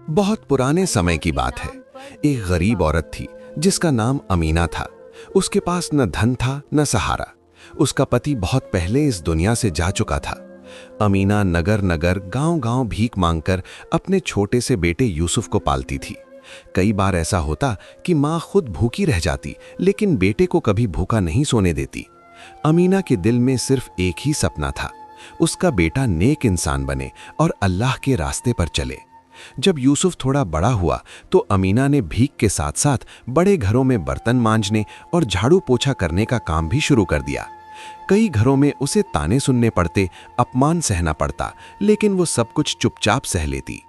बहुत पुराने समय की बात है। एक गरीब औरत थी जिसका नाम अमीना था। उसके पास न धन था न सहारा। उसका पति बहुत पहले इस दुनिया से जा चुका था। अमीना नगर नगर गांव-गांव भीख मांगकर अपने छोटे से बेटे यूसुफ को पालती थी। कई बार ऐसा होता कि माँ खुद भूखी रह जाती, लेकिन बेटे को कभी भूखा नहीं सोने देती। अमीना के दिल में सिर्फ एक ही सपना था, उसका बेटा नेक इंसान बने और अल्लाह के रास्ते पर चले। जब यूसुफ थोड़ा बड़ा हुआ तो अमीना ने भीख के साथ साथ बड़े घरों में बर्तन मांजने और झाड़ू पोछा करने का काम भी शुरू कर दिया। कई घरों में उसे ताने सुनने पड़ते, अपमान सहना पड़ता, लेकिन वो सब कुछ चुपचाप सह लेती।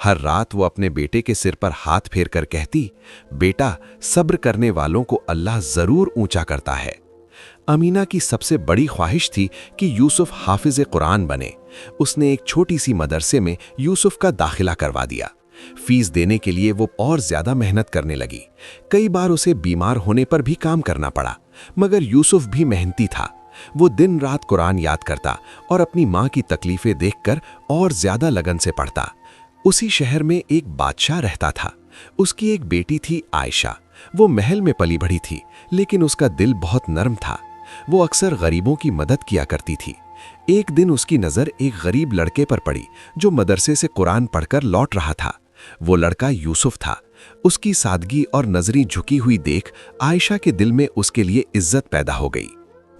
हर रात वो अपने बेटे के सिर पर हाथ फेर कर कहती, बेटा, सब्र करने वालों को अल्लाह जरूर ऊंचा करता है। अमीना की सबसे बड़ी ख्वाहिश थी कि यूसुफ हाफिज कुरान बने। उसने एक छोटी सी मदरसे में यूसुफ का दाखिला करवा दिया। फीस देने के लिए वो और ज्यादा मेहनत करने लगी। कई बार उसे बीमार होने पर भी काम करना पड़ा, मगर यूसुफ भी मेहनती था। वो दिन रात कुरान याद करता और अपनी माँ की तकलीफें देखकर और ज्यादा लगन से पढ़ता। उसी शहर में एक बादशाह रहता था। उसकी एक बेटी थी आयशा। वो महल में पली बढ़ी थी, लेकिन उसका दिल बहुत नर्म था। वो अक्सर गरीबों की मदद किया करती थी। एक दिन उसकी नज़र एक गरीब लड़के पर पड़ी जो मदरसे से कुरान पढ़कर लौट रहा था। वो लड़का यूसुफ था। उसकी सादगी और नजरी झुकी हुई देख आयशा के दिल में उसके लिए इज्जत पैदा हो गई।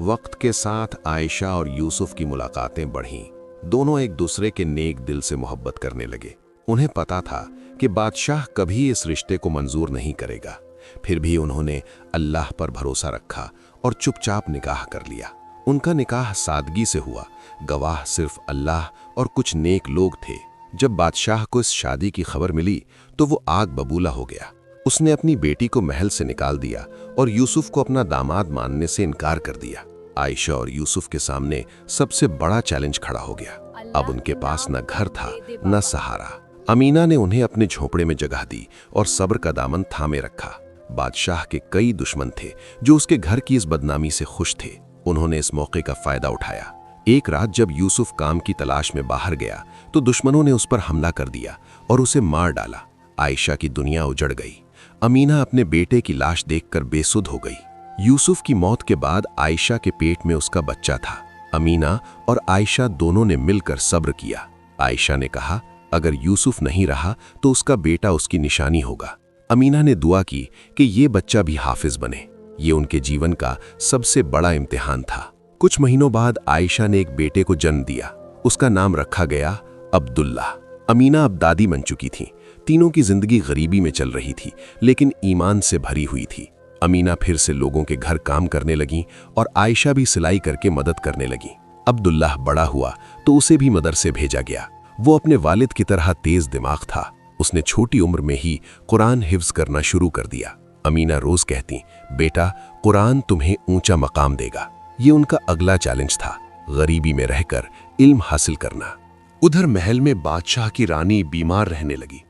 वक्त के साथ आयशा और यूसुफ की मुलाकातें बढ़ीं। दोनों एक दूसरे के नेक दिल से मोहब्बत करने लगे। उन्हें पता था कि बादशाह कभी इस रिश्ते को मंजूर नहीं करेगा, फिर भी उन्होंने अल्लाह पर भरोसा रखा और चुपचाप निकाह कर लिया। उनका निकाह सादगी से हुआ। गवाह सिर्फ अल्लाह और कुछ नेक लोग थे। जब बादशाह को इस शादी की खबर मिली तो वो आग बबूला हो गया। उसने अपनी बेटी को महल से निकाल दिया और यूसुफ को अपना दामाद मानने से इनकार कर दिया। आयशा और यूसुफ के सामने सबसे बड़ा चैलेंज खड़ा हो गया। अब उनके पास न घर था न सहारा। अमीना ने उन्हें अपने झोपड़े में जगह दी और सब्र का दामन थामे रखा। बादशाह के कई दुश्मन थे जो उसके घर की इस बदनामी से खुश थे। उन्होंने इस मौके का फायदा उठाया। एक रात जब यूसुफ काम की तलाश में बाहर गया तो दुश्मनों ने उस पर हमला कर दिया और उसे मार डाला। आयशा की दुनिया उजड़ गई। अमीना अपने बेटे की लाश देखकर बेसुध हो गई। यूसुफ की मौत के बाद आयशा के पेट में उसका बच्चा था। अमीना और आयशा दोनों ने मिलकर सब्र किया। आयशा ने कहा, अगर यूसुफ नहीं रहा तो उसका बेटा उसकी निशानी होगा। अमीना ने दुआ की कि ये बच्चा भी हाफिज बने। ये उनके जीवन का सबसे बड़ा इम्तिहान था। कुछ महीनों बाद आयशा ने एक बेटे को जन्म दिया। उसका नाम रखा गया अब्दुल्ला। अमीना अब दादी बन चुकी थी। तीनों की जिंदगी गरीबी में चल रही थी, लेकिन ईमान से भरी हुई थी। अमीना फिर से लोगों के घर काम करने लगी और आयशा भी सिलाई करके मदद करने लगी। अब्दुल्ला बड़ा हुआ तो उसे भी मदरसे भेजा गया। वो अपने वालिद की तरह तेज दिमाग था। उसने छोटी उम्र में ही कुरान हिफ्ज करना शुरू कर दिया। अमीना रोज कहती, बेटा, कुरान तुम्हें ऊंचा मकाम देगा। ये उनका अगला चैलेंज था, गरीबी में रहकर इल्म हासिल करना। उधर महल में बादशाह की रानी बीमार रहने लगी।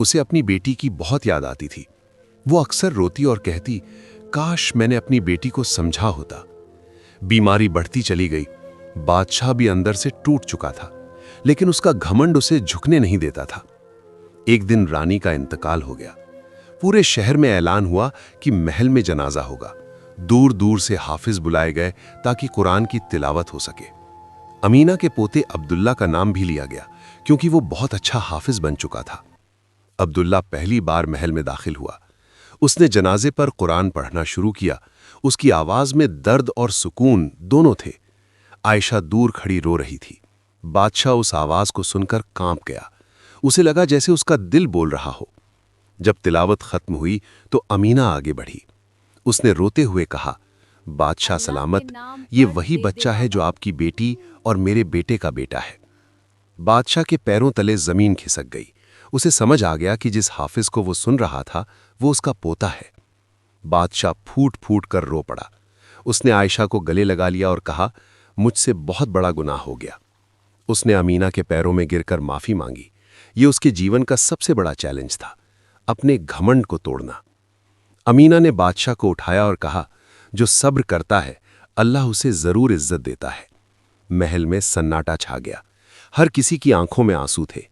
उसे अपनी बेटी की बहुत याद आती थी। वो अक्सर रोती और कहती, काश मैंने अपनी बेटी को समझा होता। बीमारी बढ़ती चली गई। बादशाह भी अंदर से टूट चुका था, लेकिन उसका घमंड उसे झुकने नहीं देता था। एक दिन रानी का इंतकाल हो गया। पूरे शहर में ऐलान हुआ कि महल में जनाजा होगा। दूर दूर से हाफिज बुलाए गए ताकि कुरान की तिलावत हो सके। अमीना के पोते अब्दुल्ला का नाम भी लिया गया क्योंकि वो बहुत अच्छा हाफिज बन चुका था। अब्दुल्ला पहली बार महल में दाखिल हुआ। उसने जनाजे पर कुरान पढ़ना शुरू किया। उसकी आवाज में दर्द और सुकून दोनों थे। आयशा दूर खड़ी रो रही थी। बादशाह उस आवाज को सुनकर कांप गया। उसे लगा जैसे उसका दिल बोल रहा हो। जब तिलावत खत्म हुई तो अमीना आगे बढ़ी। उसने रोते हुए कहा, बादशाह सलामत, ये वही बच्चा है जो आपकी बेटी और मेरे बेटे का बेटा है। बादशाह के पैरों तले जमीन खिसक गई। उसे समझ आ गया कि जिस हाफिज को वो सुन रहा था वो उसका पोता है। बादशाह फूट फूट कर रो पड़ा। उसने आयशा को गले लगा लिया और कहा, मुझसे बहुत बड़ा गुनाह हो गया। उसने अमीना के पैरों में गिरकर माफी मांगी। ये उसके जीवन का सबसे बड़ा चैलेंज था, अपने घमंड को तोड़ना। अमीना ने बादशाह को उठाया और कहा, जो सब्र करता है अल्लाह उसे जरूर इज्जत देता है। महल में सन्नाटा छा गया। हर किसी की आंखों में आंसू थे।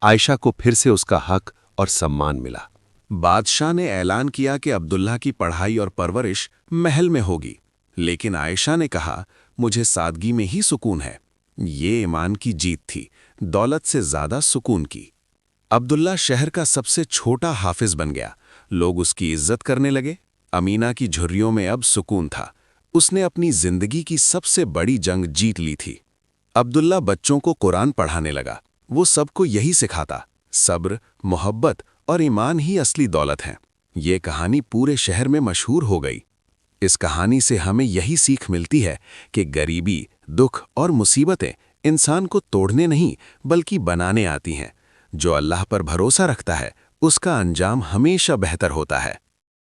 आयशा को फिर से उसका हक और सम्मान मिला। बादशाह ने ऐलान किया कि अब्दुल्ला की पढ़ाई और परवरिश महल में होगी, लेकिन आयशा ने कहा, मुझे सादगी में ही सुकून है। ये ईमान की जीत थी, दौलत से ज्यादा सुकून की। अब्दुल्ला शहर का सबसे छोटा हाफिज बन गया। लोग उसकी इज्जत करने लगे। अमीना की झुर्रियों में अब सुकून था। उसने अपनी जिंदगी की सबसे बड़ी जंग जीत ली थी। अब्दुल्ला बच्चों को कुरान पढ़ाने लगा। वो सबको यही सिखाता, सब्र, मोहब्बत और ईमान ही असली दौलत हैं। ये कहानी पूरे शहर में मशहूर हो गई। इस कहानी से हमें यही सीख मिलती है कि गरीबी, दुख और मुसीबतें इंसान को तोड़ने नहीं बल्कि बनाने आती हैं। जो अल्लाह पर भरोसा रखता है, उसका अंजाम हमेशा बेहतर होता है।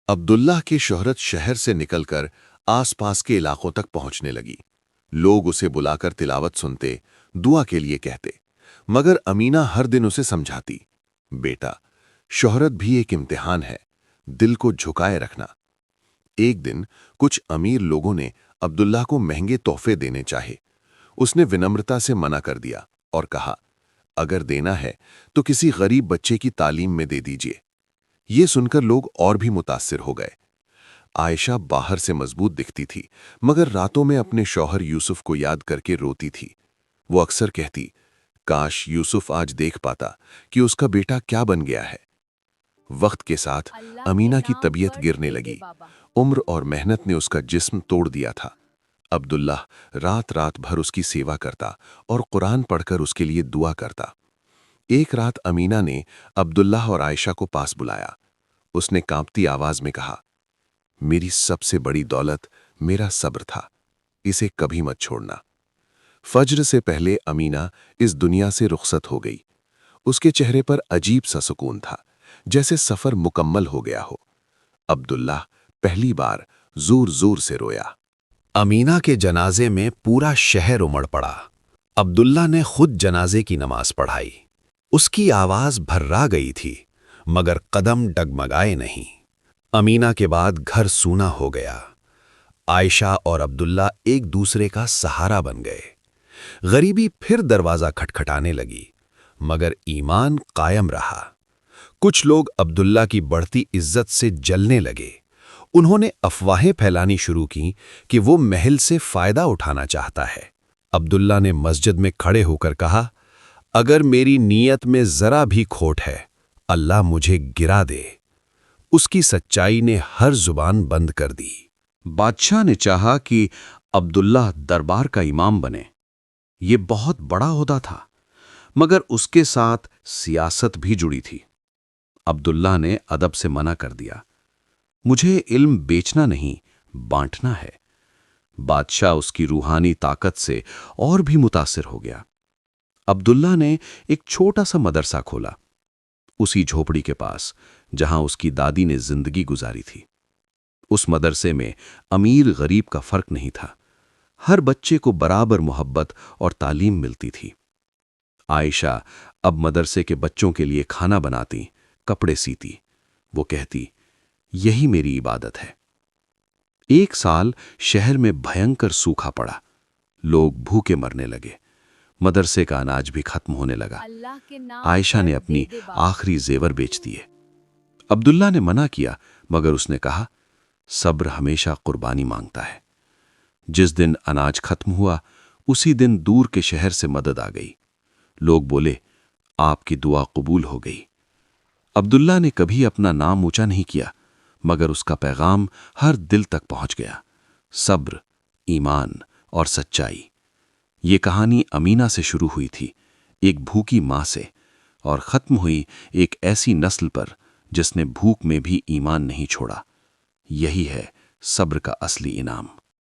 अब्दुल्लाह की शोहरत शहर से निकलकर आसपास के इलाकों तक पहुंचने लगी। लोग उसे बुलाकर तिलावत सुनते, दुआ के लिए कहते, मगर अमीना हर दिन उसे समझाती, बेटा, शोहरत भी एक इम्तिहान है, दिल को झुकाए रखना। एक दिन कुछ अमीर लोगों ने अब्दुल्लाह को महंगे तोहफे देने चाहे। उसने विनम्रता से मना कर दिया और कहा, अगर देना है तो किसी गरीब बच्चे की तालीम में दे दीजिए। ये सुनकर लोग और भी मुतासिर हो गए। आयशा बाहर से मजबूत दिखती थी, मगर रातों में अपने शौहर यूसुफ को याद करके रोती थी। वो अक्सर कहती, काश यूसुफ आज देख पाता कि उसका बेटा क्या बन गया है। वक्त के साथ अमीना की तबीयत गिरने लगी। उम्र और मेहनत ने उसका जिस्म तोड़ दिया था। अब्दुल्लाह रात रात भर उसकी सेवा करता और कुरान पढ़कर उसके लिए दुआ करता। एक रात अमीना ने अब्दुल्लाह और आयशा को पास बुलाया। उसने कांपती आवाज में कहा, मेरी सबसे बड़ी दौलत मेरा सब्र था, इसे कभी मत छोड़ना। फज्र से पहले अमीना इस दुनिया से रुखसत हो गई। उसके चेहरे पर अजीब सा सुकून था, जैसे सफर मुकम्मल हो गया हो। अब्दुल्लाह पहली बार जोर जोर से रोया। अमीना के जनाजे में पूरा शहर उमड़ पड़ा। अब्दुल्लाह ने खुद जनाजे की नमाज पढ़ाई। उसकी आवाज भर्रा गई थी, मगर कदम डगमगाए नहीं। अमीना के बाद घर सूना हो गया। आयशा और अब्दुल्ला एक दूसरे का सहारा बन गए। गरीबी फिर दरवाजा खटखटाने लगी, मगर ईमान कायम रहा। कुछ लोग अब्दुल्ला की बढ़ती इज्जत से जलने लगे। उन्होंने अफवाहें फैलानी शुरू की कि वो महल से फायदा उठाना चाहता है। अब्दुल्ला ने मस्जिद में खड़े होकर कहा, अगर मेरी नीयत में जरा भी खोट है, अल्लाह मुझे गिरा दे। उसकी सच्चाई ने हर जुबान बंद कर दी। बादशाह ने चाहा कि अब्दुल्लाह दरबार का इमाम बने। ये बहुत बड़ा ओहदा था, मगर उसके साथ सियासत भी जुड़ी थी। अब्दुल्लाह ने अदब से मना कर दिया, मुझे इल्म बेचना नहीं, बांटना है। बादशाह उसकी रूहानी ताकत से और भी मुतासिर हो गया। अब्दुल्लाह ने एक छोटा सा मदरसा खोला, उसी झोपड़ी के पास जहां उसकी दादी ने जिंदगी गुजारी थी। उस मदरसे में अमीर गरीब का फर्क नहीं था। हर बच्चे को बराबर मोहब्बत और तालीम मिलती थी। आयशा अब मदरसे के बच्चों के लिए खाना बनाती, कपड़े सीती। वो कहती, यही मेरी इबादत है। एक साल शहर में भयंकर सूखा पड़ा। लोग भूखे मरने लगे। मदरसे का अनाज भी खत्म होने लगा। आयशा ने अपनी आखिरी जेवर बेच दिए। अब्दुल्ला ने मना किया, मगर उसने कहा, सब्र हमेशा कुर्बानी मांगता है। जिस दिन अनाज खत्म हुआ, उसी दिन दूर के शहर से मदद आ गई। लोग बोले, आपकी दुआ कबूल हो गई। अब्दुल्ला ने कभी अपना नाम ऊंचा नहीं किया, मगर उसका पैगाम हर दिल तक पहुंच गया। सब्र, ईमान और सच्चाई। ये कहानी अमीना से शुरू हुई थी, एक भूखी मां से, और खत्म हुई एक ऐसी नस्ल पर जिसने भूख में भी ईमान नहीं छोड़ा। यही है सब्र का असली इनाम।